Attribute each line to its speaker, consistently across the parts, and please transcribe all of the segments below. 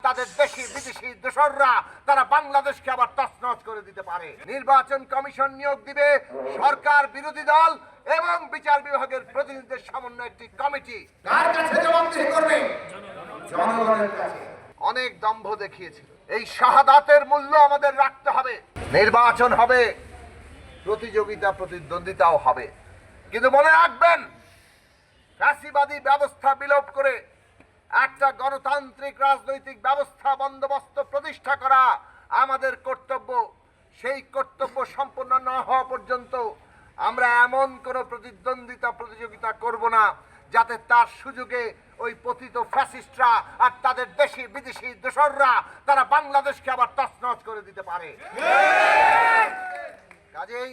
Speaker 1: তাদের দেশি বিদেশি দোসররা তারা বাংলাদেশকে আবার তছনছ করে দিতে পারে। নির্বাচন কমিশন নিয়োগ দিবে সরকার বিরোধী দল এবং বিচার বিভাগের প্রতিনিধিদের সমন্বয়ে একটি কমিটি। কার কাছে জবাবদিহি করবে? জনগণের কাছে। অনেক দম্ভ দেখিয়েছিল। এই শাহাদাতের মূল্য আমাদের রাখতে হবে। নির্বাচন হবে, প্রতিযোগিতা প্রতিদ্বন্দ্বিতাও হবে, কিন্তু মনে রাখবেন ফ্যাসিবাদী ব্যবস্থা বিলোপ করে একটা গণতান্ত্রিক রাজনৈতিক ব্যবস্থা বন্দোবস্ত প্রতিষ্ঠা করা আমাদের কর্তব্য। সেই কর্তব্য সম্পন্ন না হওয়া পর্যন্ত আমরা এমন কোনো প্রতিদ্বন্দ্বিতা প্রতিযোগিতা করব না যাতে তার সুযোগে ওই পতিত ফ্যাসিস্টরা আর তাদের দেশি বিদেশি দোসররা তারা বাংলাদেশকে আবার তছনছ করে দিতে পারে। কাজেই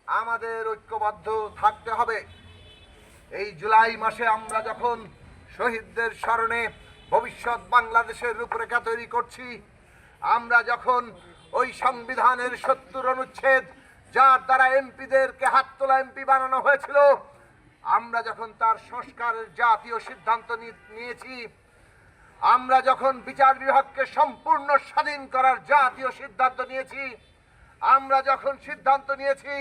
Speaker 1: আমাদের ঐক্যবদ্ধ থাকতে হবে। এই জুলাই মাসে আমরা যখন শহীদদের স্মরণে ভবিষ্যৎ বাংলাদেশের রূপরেখা তৈরি করছি, আমরা যখন ওই সংবিধানের ৭০ অনুচ্ছেদ যার দ্বারা এমপিদেরকে হাত তোলা এমপি বানানো হয়েছিল, আমরা যখন তার সংস্কারের জাতীয় সিদ্ধান্ত নিয়েছি, আমরা যখন বিচার বিভাগকে সম্পূর্ণ স্বাধীন করার জাতীয় সিদ্ধান্ত নিয়েছি, আমরা যখন সিদ্ধান্ত নিয়েছি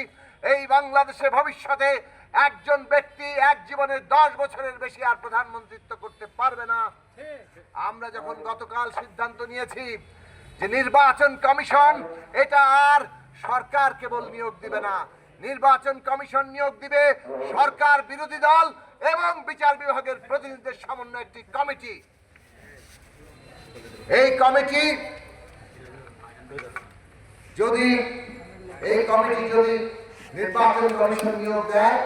Speaker 1: এই বাংলাদেশে ভবিষ্যতে একজন ব্যক্তি এক জীবনে 10 বছরের বেশি আর প্রধানমন্ত্রিত্ব করতে পারবে না, আমরা যখন গতকাল সিদ্ধান্ত নিয়েছি যে নির্বাচন কমিশন এটা আর সরকার কেবল নিয়োগ দিবে না, নির্বাচন কমিশন নিয়োগ দিবে সরকার বিরোধী দল এবং বিচার বিভাগের প্রতিনিধিদের সমন্বয়ে একটি কমিটি। এই কমিটি যদি নির্বাচন কমিশন নিয়োগ দেয়,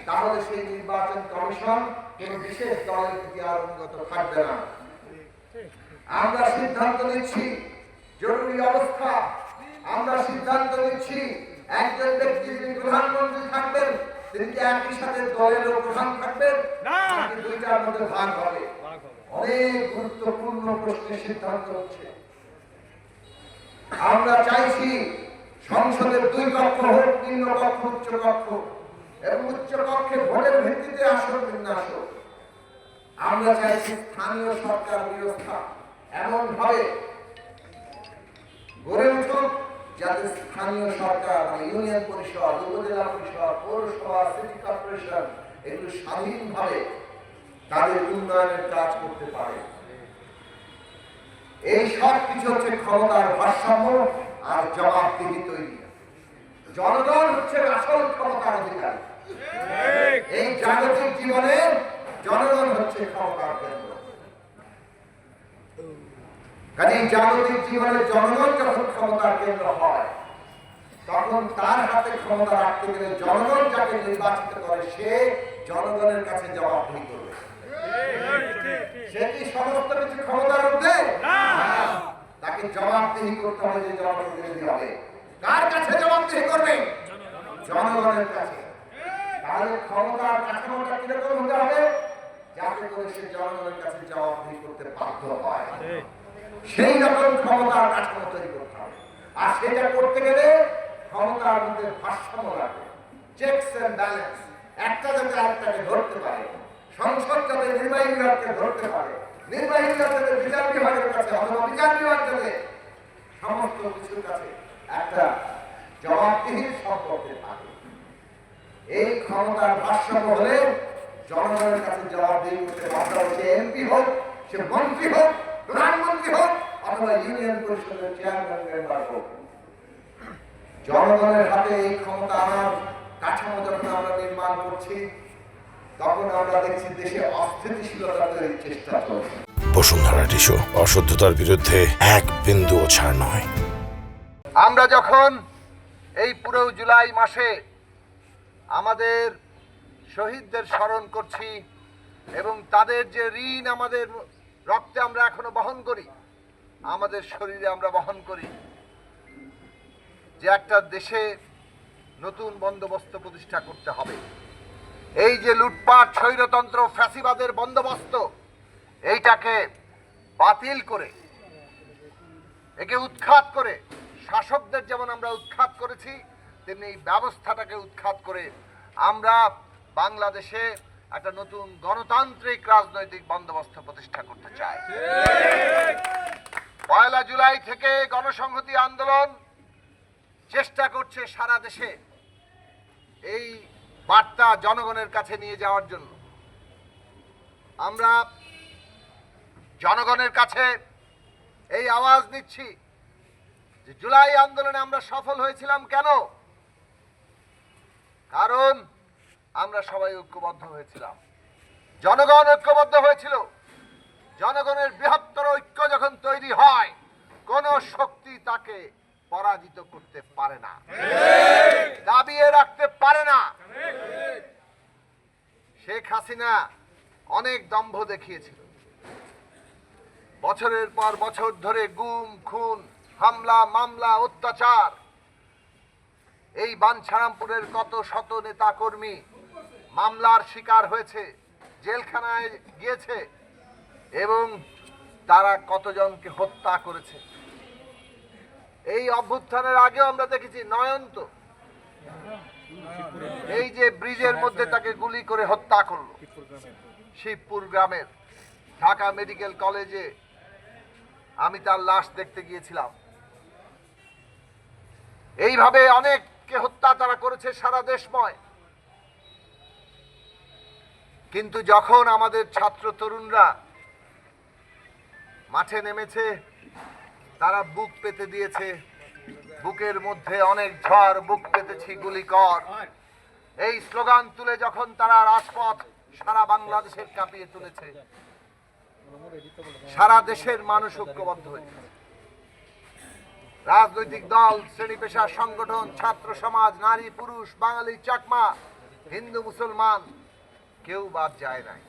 Speaker 1: তাহলে সেই নির্বাচন কমিশন কোন বিশেষ দলের প্রতি আর অনুগত থাকবে না। আমরা সিদ্ধান্ত নিচ্ছি জরুরি অবস্থা, আমরা সিদ্ধান্ত নিচ্ছি একজন ব্যক্তি যিনি প্রধানমন্ত্রী থাকবেন তিনি কি একই সাথে দলেরও প্রধান থাকবেন নাকি দুইটার মধ্যে ভাগ হবে? অনেক গুরুত্বপূর্ণ প্রশ্নের সিদ্ধান্ত হচ্ছে। আমরা চাইছি সংসদের 2 কক্ষ হোক, নিম্ন কক্ষ, উচ্চ কক্ষ, এবং উচ্চ কক্ষে ভোটের ভিত্তিতে আসন বিন্যাস হোক। আমরা চাইছি স্থানীয় সরকার ব্যবস্থা এমন ভাবে গড়ে উঠুক যাতে স্থানীয় সরকার ইউনিয়ন পরিষদ, উপজেলা পরিষদ, পৌরসভা, সিটি কর্পোরেশন এগুলো স্বাধীনভাবে তাদের উন্নয়নের কাজ করতে পারে। এই সব কিছু হচ্ছে ক্ষমতার ভারসাম্য আর জবাবদিহি তৈরি। জনগণ হচ্ছে আসল ক্ষমতার অধিকারী। এই জাগতিক জীবনে জনগণ হচ্ছে ক্ষমতার কেন্দ্র। কাজে জাগতিক জীবনে জনগণ যখন ক্ষমতার কেন্দ্র হয়, তখন তার হাতে ক্ষমতা রাখতে গেলে জনগণ যাকে নির্বাচিত করে সে জনগণের কাছে জবাবদিহি করবে। সে কি সমস্ত কিছু ক্ষমতার ঊর্ধ্বে? তাকে জবাবদিহি করতে হবে, যে জনপ্রতিনিধি হবে। কার কাছে জবাবদিহি করবে? জনগণের কাছে। তাহলে ক্ষমতার কাঠামোটা কিরকম হতে হবে যাতে করে সে জনগণের কাছে জবাবদিহি করতে বাধ্য হয়। সেই রকম ক্ষমতার কাঠামো তৈরি করতে হবে। আর সেটা করতে গেলে ক্ষমতার মধ্যে ভারসাম্য লাগবে, চেকস এন্ড ব্যালেন্স। একটা যাতে আরেকটাকে ধরতে পারে, সংসদ যাতে নির্বাহী বিভাগকে ধরতে পারে, নির্বাহী বিভাগ যাতে বিচার বিভাগের কাছে, অথবা বিচার বিভাগ যাতে সমস্ত কিছুর কাছে একটা জবাবদিহির সম্পর্কে থাকে। এই ক্ষমতার ভারসাম্য হলে জনগণের কাছে জবাবদিহি করতে বাধ্য হচ্ছে। এমপি হোক, সে মন্ত্রী হোক, প্রধানমন্ত্রী হোক, অথবা ইউনিয়ন পরিষদের চেয়ারম্যান মেম্বার হোক, জনগণের হাতে এই ক্ষমতা আনার কাঠামো যখন আমরা নির্মাণ করছি, তখন আমরা দেখছি দেশে অস্থিতিশীলতা তৈরির চেষ্টা চলছে।
Speaker 2: বসুন্ধরা টিস্যু, অশুদ্ধতার বিরুদ্ধে এক বিন্দুও ছাড় নয়।
Speaker 1: আমরা যখন এই পুরো জুলাই মাসে আমাদের শহীদদের স্মরণ করছি এবং তাদের যে ঋণ আমাদের রক্তে আমরা এখনো বহন করি, আমাদের শরীরে আমরা বহন করি, যে একটা দেশে নতুন বন্দোবস্ত প্রতিষ্ঠা করতে হবে। এই যে লুটপাট, স্বৈরতন্ত্র, ফ্যাসিবাদের বন্দোবস্ত, এইটাকে বাতিল করে, একে উৎখাত করে, শাসকদের যেমন আমরা উৎখাত করেছি, তেমনি এই ব্যবস্থাটাকে উৎখাত করে আমরা বাংলাদেশে একটা নতুন গণতান্ত্রিক রাজনৈতিক বন্দোবস্ত প্রতিষ্ঠা করতে চাই। জুলাই থেকে গণসংহতি আন্দোলন চেষ্টা করছে সারা দেশে এই বার্তা জনগণের কাছে নিয়ে যাওয়ার জন্য। আমরা জনগণের কাছে এই আওয়াজ নিচ্ছি যে জুলাই আন্দোলনে আমরা সফল হয়েছিলাম কেন? কারণ আমরা সবাই ঐক্যবদ্ধ হয়েছিলাম, জনগণ ঐক্যবদ্ধ হয়েছিল। জনগণের বৃহত্তর ঐক্য যখন তৈরি হয়, কোন শক্তি তাকে পরাজিত করতে পারে না, দাবিয়ে রাখতে পারে না। শেখ হাসিনা অনেক দম্ভ দেখিয়েছিল, বছরের পর বছর ধরে গুম খুন, হামলা মামলা, অত্যাচার। এই বাঞ্ছারামপুরের কত শত নেতা কর্মী মামলার শিকার হয়েছে, জেলখানায় গিয়েছে এবং তারা কতজনকে হত্যা করেছে। এই অভ্যুত্থানের আগেও আমরা দেখেছি নয়ন্ত, এই যে ব্রিজের মধ্যে তাকে গুলি করে হত্যা করলো শিবপুর গ্রামের। ঢাকা মেডিকেল কলেজে আমি তার লাশ দেখতে গিয়েছিলাম। এইভাবে অনেককে হত্যা তারা করেছে সারা দেশময়। কিন্তু যখন আমাদের ছাত্র তরুণরা মাঠে নেমেছে, তারা বুক পেতে দিয়েছে, বুকের মধ্যে অনেক ঝড়, বুক পেতেছি গুলি কর, এই স্লোগান তুলে যখন তারা রাজপথ সারা বাংলাদেশের কাঁপিয়ে তুলেছে, সারা দেশের মানুষ ঐক্যবদ্ধ হয়েছে। রাজনৈতিক দল, শ্রেণী পেশা সংগঠন, ছাত্র সমাজ, নারী পুরুষ, বাঙালি চাকমা, হিন্দু মুসলমান, কেউ বাদ যায় নাই।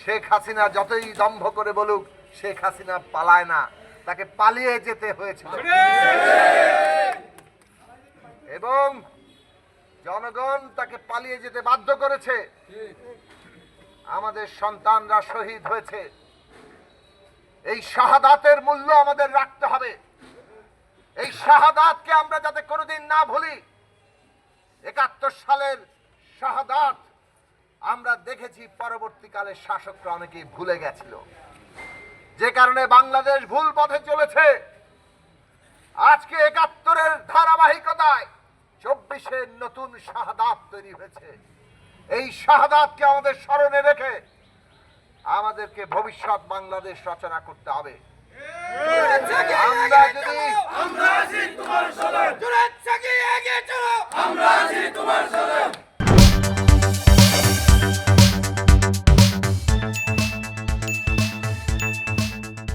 Speaker 1: শেখ হাসিনা যতই দম্ভ করে বলুক, শেখ হাসিনা পালায় না, তাকে পালিয়ে যেতে হয়েছিল এবং জনগণ তাকে পালিয়ে যেতে বাধ্য করেছে। আমাদের সন্তানরা শহীদ হয়েছে, এই শাহাদাতের মূল্য আমাদের রাখতে হবে। এই শাহাদাতকে আমরা যাতে কোনোদিন না ভুলি। ৭১ সালের শাহাদাত আমরা দেখেছি, পরবর্তীকালে শাসকরা অনেকেই ভুলে গেছিল, যে কারণে বাংলাদেশ ভুল পথে চলেছে। আজকে ৭১-এর ধারাবাহিকতায় ২৪-এর নতুন শাহাদাত তৈরি হয়েছে। এই শাহাদাতকে আমাদের স্মরণে রেখে আমাদেরকে ভবিষ্যৎ বাংলাদেশ রচনা করতে হবে। আমরা যদি
Speaker 3: আমরা আছি তোমার সাথে, জোরে এগিয়ে চলো, আমরা আছি তোমার সাথে।